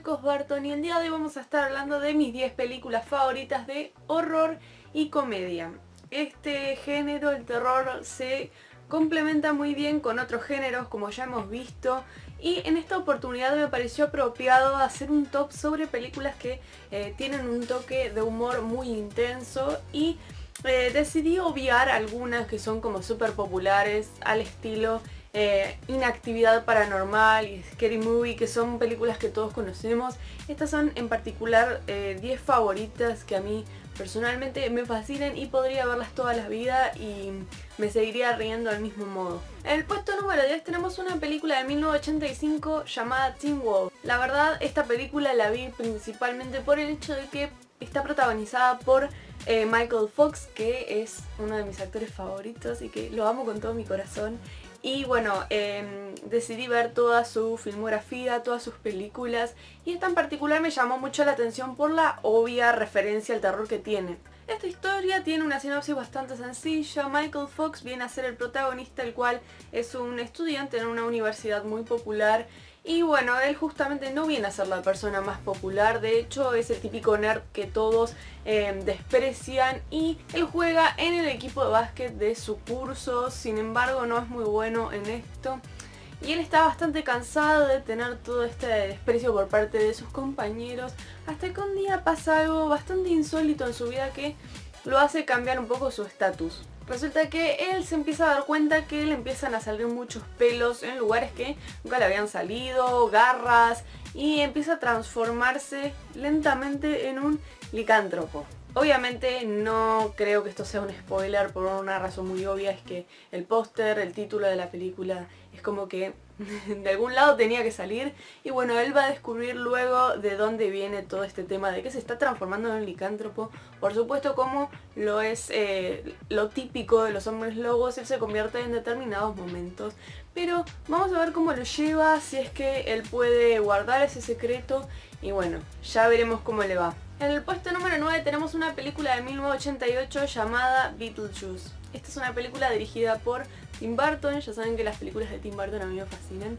chicos, Barton, y el día de hoy vamos a estar hablando de mis 10 películas favoritas de horror y comedia. Este género, el terror, se complementa muy bien con otros géneros como ya hemos visto, y en esta oportunidad me pareció apropiado hacer un top sobre películas que tienen un toque de humor muy intenso y decidí obviar algunas que son como súper populares al estilo Inactividad Paranormal y Scary Movie, que son películas que todos conocemos. Estas son en particular 10 favoritas que a mí personalmente me fascinan y podría verlas toda la vida y me seguiría riendo del mismo modo. En el puesto número 10 tenemos una película de 1985 llamada Teen Wolf. La verdad, esta película la vi principalmente por el hecho de que está protagonizada por Michael Fox, que es uno de mis actores favoritos y que lo amo con todo mi corazón. Y bueno, decidí ver toda su filmografía, todas sus películas, y esta en particular me llamó mucho la atención por la obvia referencia al terror que tiene. Esta historia tiene una sinopsis bastante sencilla. Michael Fox viene a ser el protagonista, el cual es un estudiante en una universidad muy popular. Y bueno, él justamente no viene a ser la persona más popular, de hecho es el típico nerd que todos desprecian, y él juega en el equipo de básquet de su curso, sin embargo no es muy bueno en esto. Y él está bastante cansado de tener todo este desprecio por parte de sus compañeros, hasta que un día pasa algo bastante insólito en su vida que lo hace cambiar un poco su estatus. Resulta que él se empieza a dar cuenta que le empiezan a salir muchos pelos en lugares que nunca le habían salido, garras, y empieza a transformarse lentamente en un licántropo. Obviamente no creo que esto sea un spoiler por una razón muy obvia, es que el póster, el título de la película es como que de algún lado tenía que salir, y bueno, él va a descubrir luego de dónde viene todo este tema de que se está transformando en un licántropo. Por supuesto, como lo es lo típico de los hombres lobos, él se convierte en determinados momentos, pero vamos a ver cómo lo lleva, si es que él puede guardar ese secreto, y bueno, ya veremos cómo le va. En el puesto número 9 tenemos una película de 1988 llamada Beetlejuice. Esta es una película dirigida por Tim Burton. Ya saben que las películas de Tim Burton a mí me fascinan,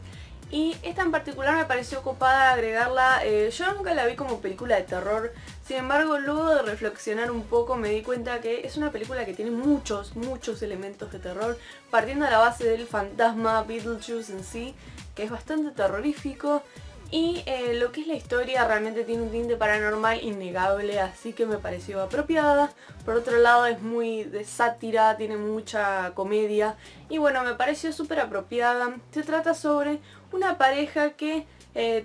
y esta en particular me pareció copada agregarla. Yo nunca la vi como película de terror, sin embargo luego de reflexionar un poco me di cuenta que es una película que tiene muchos elementos de terror, partiendo de la base del fantasma Beetlejuice en sí, que es bastante terrorífico. Y lo que es la historia realmente tiene un tinte paranormal innegable, así que me pareció apropiada. Por otro lado es muy de sátira, tiene mucha comedia, y bueno, me pareció súper apropiada. Se trata sobre una pareja que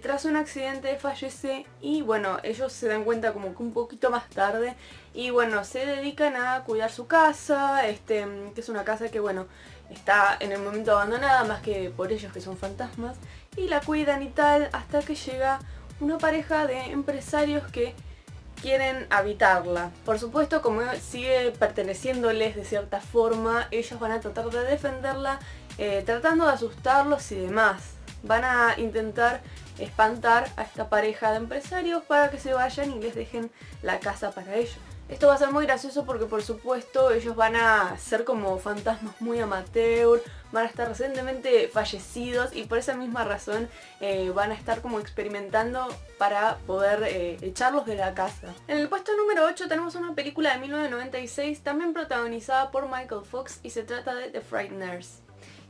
tras un accidente fallece, y bueno, ellos se dan cuenta como que un poquito más tarde, y bueno, se dedican a cuidar su casa, que es una casa que bueno, está en el momento abandonada, más que por ellos que son fantasmas, y la cuidan y tal, hasta que llega una pareja de empresarios que quieren habitarla. Por supuesto, como sigue perteneciéndoles de cierta forma, ellos van a tratar de defenderla, tratando de asustarlos y demás. Van a intentar espantar a esta pareja de empresarios para que se vayan y les dejen la casa para ellos. Esto va a ser muy gracioso porque por supuesto ellos van a ser como fantasmas muy amateur, van a estar recientemente fallecidos, y por esa misma razón van a estar como experimentando para poder echarlos de la casa. En el puesto número 8 tenemos una película de 1996 también protagonizada por Michael Fox, y se trata de The Frighteners.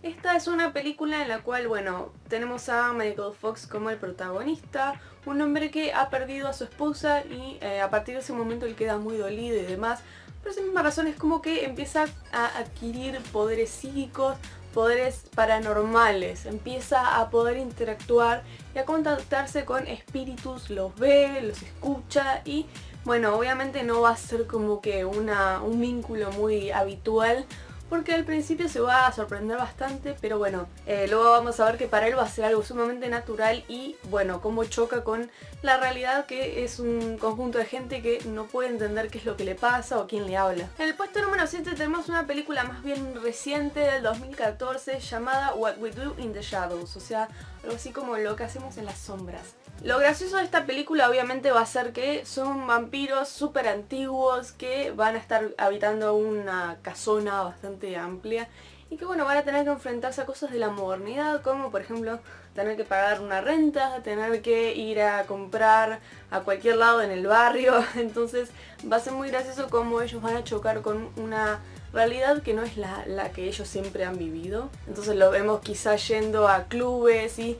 Esta es una película en la cual, bueno, tenemos a Michael Fox como el protagonista, un hombre que ha perdido a su esposa, y a partir de ese momento él queda muy dolido y demás. Por esa misma razón es como que empieza a adquirir poderes psíquicos, poderes paranormales, empieza a poder interactuar y a contactarse con espíritus, los ve, los escucha, y bueno, obviamente no va a ser como que un vínculo muy habitual, porque al principio se va a sorprender bastante, pero bueno, luego vamos a ver que para él va a ser algo sumamente natural, y bueno, cómo choca con la realidad, que es un conjunto de gente que no puede entender qué es lo que le pasa o quién le habla. En el puesto número 7 tenemos una película más bien reciente del 2014 llamada What We Do in the Shadows, o sea, algo así como Lo que hacemos en las sombras. Lo gracioso de esta película obviamente va a ser que son vampiros súper antiguos que van a estar habitando una casona bastante amplia, y que bueno, van a tener que enfrentarse a cosas de la modernidad, como por ejemplo tener que pagar una renta, tener que ir a comprar a cualquier lado en el barrio. Entonces va a ser muy gracioso cómo ellos van a chocar con una realidad que no es la que ellos siempre han vivido. Entonces lo vemos quizá yendo a clubes y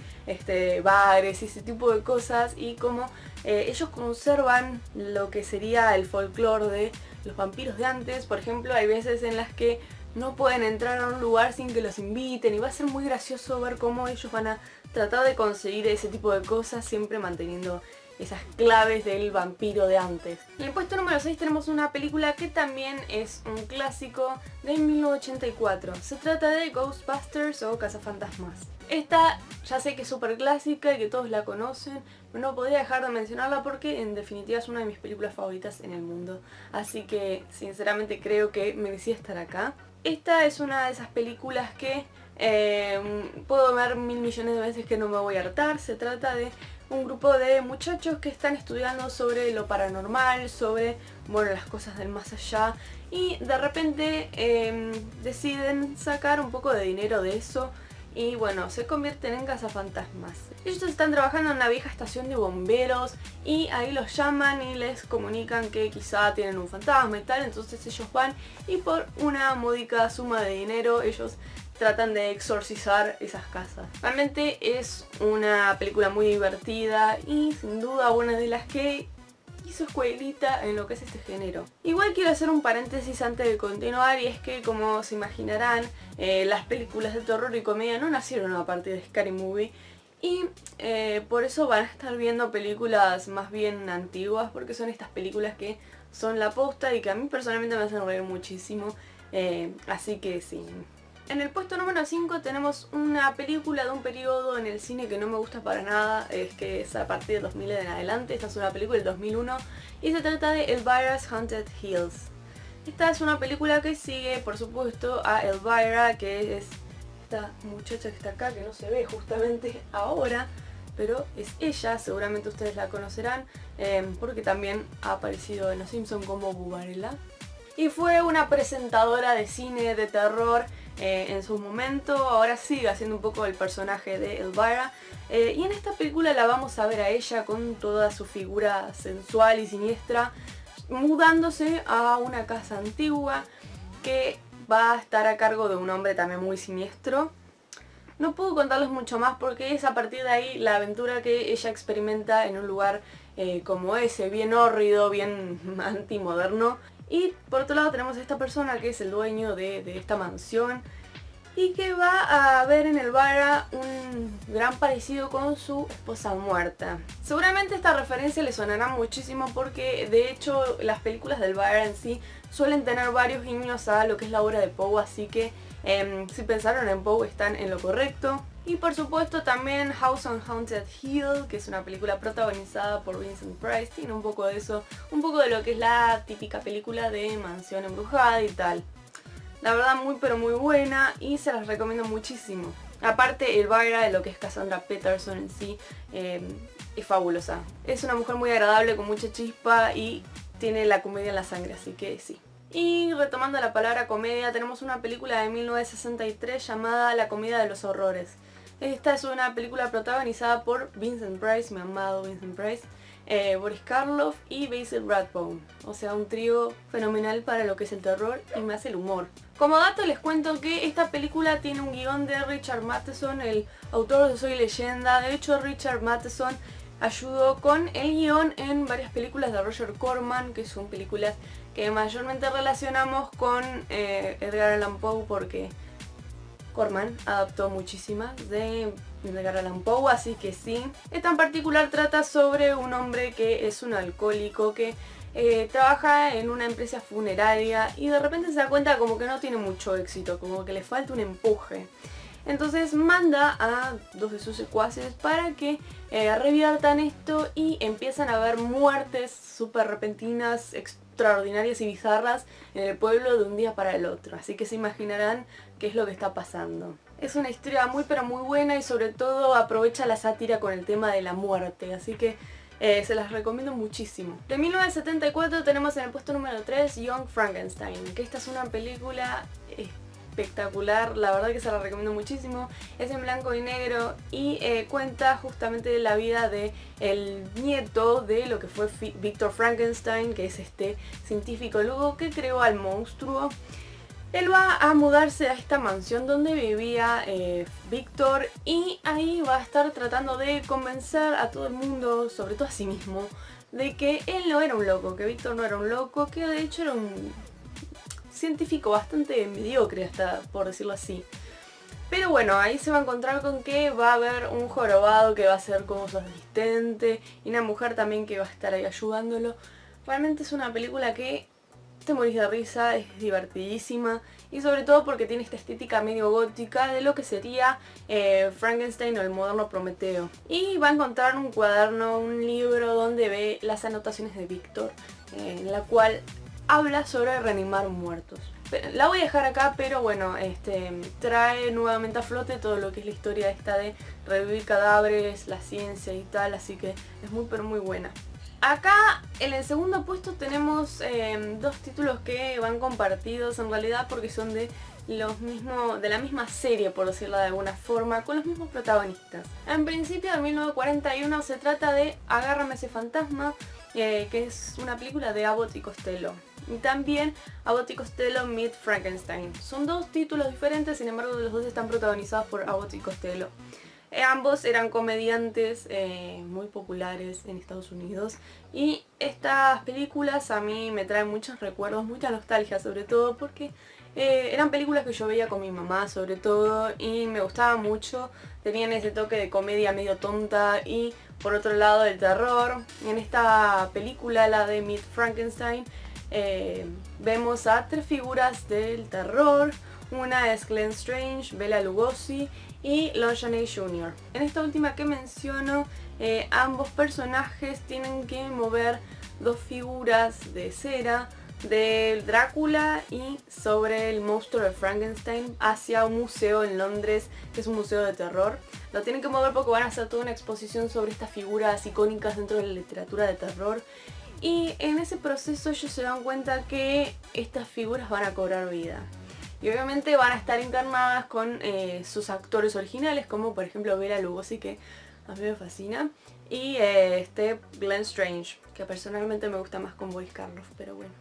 bares y ese tipo de cosas, y cómo ellos conservan lo que sería el folclore de los vampiros de antes. Por ejemplo, hay veces en las que no pueden entrar a un lugar sin que los inviten, y va a ser muy gracioso ver cómo ellos van a tratar de conseguir ese tipo de cosas, siempre manteniendo esas claves del vampiro de antes. En el puesto número 6 tenemos una película que también es un clásico de 1984. Se trata de Ghostbusters o Cazafantasmas. Esta ya sé que es súper clásica y que todos la conocen, pero no podría dejar de mencionarla porque en definitiva es una de mis películas favoritas en el mundo. Así que sinceramente creo que merecía estar acá. Esta es una de esas películas que puedo ver 1000 millones de veces que no me voy a hartar. Se trata de un grupo de muchachos que están estudiando sobre lo paranormal, sobre, bueno, las cosas del más allá, y de repente deciden sacar un poco de dinero de eso y bueno, se convierten en cazafantasmas. Ellos están trabajando en una vieja estación de bomberos y ahí los llaman y les comunican que quizá tienen un fantasma y tal. Entonces ellos van y por una módica suma de dinero ellos tratan de exorcizar esas casas. Realmente es una película muy divertida y sin duda una de las que hizo escuelita en lo que es este género. Igual quiero hacer un paréntesis antes de continuar, y es que, como se imaginarán, las películas de terror y comedia no nacieron a partir de Scary Movie, y por eso van a estar viendo películas más bien antiguas, porque son estas películas que son la posta y que a mí personalmente me hacen reír muchísimo, así que sí. En el puesto número 5 tenemos una película de un periodo en el cine que no me gusta para nada, es que es a partir de 2000 en adelante. Esta es una película del 2001 y se trata de Elvira's Haunted Hills. Esta es una película que sigue, por supuesto, a Elvira, que es esta muchacha que está acá, que no se ve justamente ahora, pero es ella. Seguramente ustedes la conocerán porque también ha aparecido en Los Simpsons como Bubarella. Y fue una presentadora de cine de terror en su momento. Ahora sigue haciendo un poco el personaje de Elvira, y en esta película la vamos a ver a ella con toda su figura sensual y siniestra, mudándose a una casa antigua que va a estar a cargo de un hombre también muy siniestro. No puedo contarles mucho más porque es a partir de ahí la aventura que ella experimenta en un lugar como ese, bien hórrido, bien antimoderno. Y por otro lado tenemos a esta persona que es el dueño de esta mansión y que va a ver en Elvira un gran parecido con su esposa muerta. Seguramente esta referencia le sonará muchísimo porque de hecho las películas de Elvira en sí suelen tener varios guiños a lo que es la obra de Poe, así que si pensaron en Poe están en lo correcto. Y por supuesto también House on Haunted Hill, que es una película protagonizada por Vincent Price. Tiene un poco de eso, un poco de lo que es la típica película de mansión embrujada y tal. La verdad muy pero muy buena y se las recomiendo muchísimo. Aparte Elvira, de lo que es Cassandra Peterson en sí, es fabulosa. Es una mujer muy agradable, con mucha chispa y tiene la comedia en la sangre, así que sí. Y retomando la palabra comedia, tenemos una película de 1963 llamada La Comedia de los Horrores. Esta es una película protagonizada por Vincent Price, mi amado Vincent Price, Boris Karloff y Basil Rathbone. O sea, un trío fenomenal para lo que es el terror y más el humor. Como dato les cuento que esta película tiene un guión de Richard Matheson, el autor de Soy Leyenda. De hecho, Richard Matheson ayudó con el guión en varias películas de Roger Corman, que son películas que mayormente relacionamos con Edgar Allan Poe, porque Corman adaptó muchísimas de Edgar Allan Poe, así que sí. Esta en particular trata sobre un hombre que es un alcohólico que trabaja en una empresa funeraria y de repente se da cuenta como que no tiene mucho éxito, como que le falta un empuje. Entonces manda a dos de sus secuaces para que reviertan esto y empiezan a haber muertes súper repentinas, extraordinarias y bizarras en el pueblo de un día para el otro. Así que se imaginarán qué es lo que está pasando. Es una historia muy pero muy buena y sobre todo aprovecha la sátira con el tema de la muerte, así que se las recomiendo muchísimo. De 1974 tenemos en el puesto número 3 Young Frankenstein, que esta es una película espectacular, la verdad que se la recomiendo muchísimo. Es en blanco y negro y cuenta justamente la vida de el nieto de lo que fue Victor Frankenstein, que es este científico luego que creó al monstruo. Él va a mudarse a esta mansión donde vivía Víctor y ahí va a estar tratando de convencer a todo el mundo, sobre todo a sí mismo, de que él no era un loco, que Víctor no era un loco, que de hecho era un científico bastante mediocre, hasta por decirlo así. Pero bueno, ahí se va a encontrar con que va a haber un jorobado que va a ser como su asistente y una mujer también que va a estar ahí ayudándolo. Realmente es una película que te morís de risa, es divertidísima y sobre todo porque tiene esta estética medio gótica de lo que sería Frankenstein o el moderno Prometeo. Y va a encontrar un cuaderno, un libro donde ve las anotaciones de Víctor, en la cual habla sobre reanimar muertos. La voy a dejar acá, pero bueno, trae nuevamente a flote todo lo que es la historia esta de revivir cadáveres, la ciencia y tal, así que es muy pero muy buena. Acá en el segundo puesto tenemos dos títulos que van compartidos en realidad porque son de la misma serie, por decirlo de alguna forma, con los mismos protagonistas. En principio, en 1941 se trata de Agárrame ese fantasma, que es una película de Abbott y Costello. Y también Abbott y Costello Meet Frankenstein. Son dos títulos diferentes, sin embargo los dos están protagonizados por Abbott y Costello. Ambos eran comediantes muy populares en Estados Unidos y estas películas a mí me traen muchos recuerdos, mucha nostalgia sobre todo porque eran películas que yo veía con mi mamá sobre todo y me gustaban mucho, tenían ese toque de comedia medio tonta y por otro lado el terror. En esta película, la de Meet Frankenstein, vemos a tres figuras del terror. Una es Glenn Strange, Bela Lugosi y Lon Chaney Jr. En esta última que menciono, ambos personajes tienen que mover dos figuras de cera de Drácula y sobre el monstruo de Frankenstein hacia un museo en Londres, que es un museo de terror. Lo tienen que mover porque van a hacer toda una exposición sobre estas figuras icónicas dentro de la literatura de terror. Y en ese proceso ellos se dan cuenta que estas figuras van a cobrar vida. Y obviamente van a estar encarnadas con sus actores originales, como por ejemplo Bela Lugosi, que a mí me fascina, y Glenn Strange, que personalmente me gusta más con Boris Karloff, pero bueno.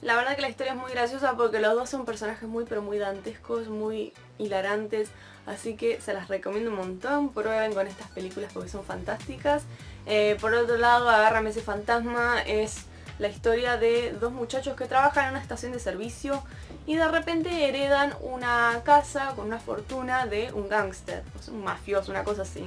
La verdad que la historia es muy graciosa porque los dos son personajes muy pero muy dantescos, muy hilarantes, así que se las recomiendo un montón. Prueben con estas películas porque son fantásticas. Por otro lado, Agárrame ese fantasma es la historia de dos muchachos que trabajan en una estación de servicio y de repente heredan una casa con una fortuna de un gángster, un mafioso, una cosa así.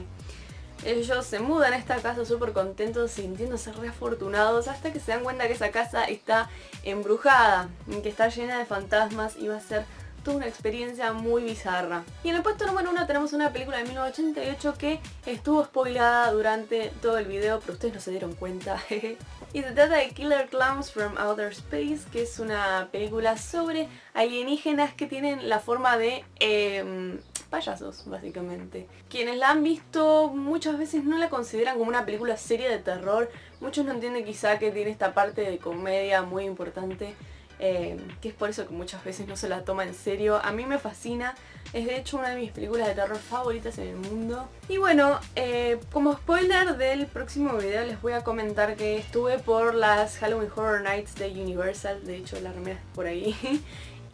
Ellos se mudan a esta casa súper contentos, sintiéndose re afortunados, hasta que se dan cuenta que esa casa está embrujada, que está llena de fantasmas y va a ser toda una experiencia muy bizarra. Y en el puesto número 1 tenemos una película de 1988 que estuvo spoilada durante todo el video, pero ustedes no se dieron cuenta. Y se trata de Killer Clowns from Outer Space, que es una película sobre alienígenas que tienen la forma de payasos, básicamente. Quienes la han visto muchas veces no la consideran como una película seria de terror. Muchos no entienden quizá que tiene esta parte de comedia muy importante, que es por eso que muchas veces no se la toma en serio. A mí me fascina, es de hecho una de mis películas de terror favoritas en el mundo. Y bueno, como spoiler del próximo video les voy a comentar que estuve por las Halloween Horror Nights de Universal, de hecho la remera es por ahí.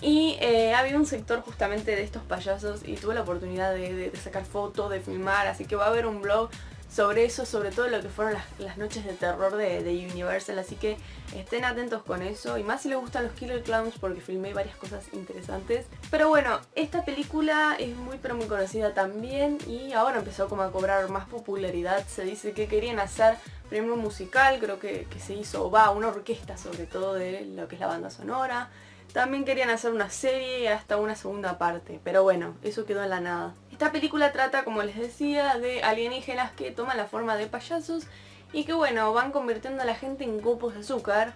Y había un sector justamente de estos payasos y tuve la oportunidad de sacar fotos, de filmar, así que va a haber un vlog sobre eso, sobre todo lo que fueron las noches de terror de Universal, así que estén atentos con eso, y más si les gustan los Killer Clowns porque filmé varias cosas interesantes. Pero bueno, esta película es muy pero muy conocida también y ahora empezó como a cobrar más popularidad. Se dice que querían hacer primero un musical, creo que se hizo, una orquesta sobre todo de lo que es la banda sonora. También querían hacer una serie y hasta una segunda parte, pero bueno, eso quedó en la nada. Esta película trata, como les decía, de alienígenas que toman la forma de payasos y que bueno, van convirtiendo a la gente en copos de azúcar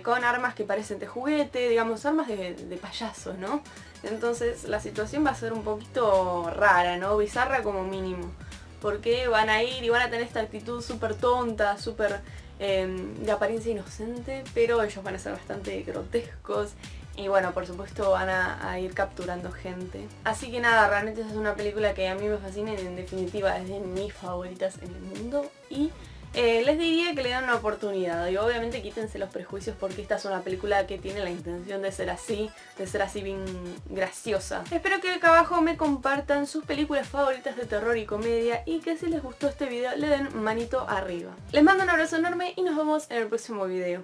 con armas que parecen de juguete, digamos, armas de payasos, ¿no? Entonces la situación va a ser un poquito rara, ¿no? Bizarra como mínimo, porque van a ir y van a tener esta actitud súper tonta, súper de apariencia inocente, pero ellos van a ser bastante grotescos Y bueno, por supuesto van a ir capturando gente. Así que nada, realmente esa es una película que a mí me fascina y en definitiva es de mis favoritas en el mundo. Y les diría que le dan una oportunidad. Y obviamente quítense los prejuicios porque esta es una película que tiene la intención de ser así bien graciosa. Espero que acá abajo me compartan sus películas favoritas de terror y comedia y que si les gustó este video le den manito arriba. Les mando un abrazo enorme y nos vemos en el próximo video.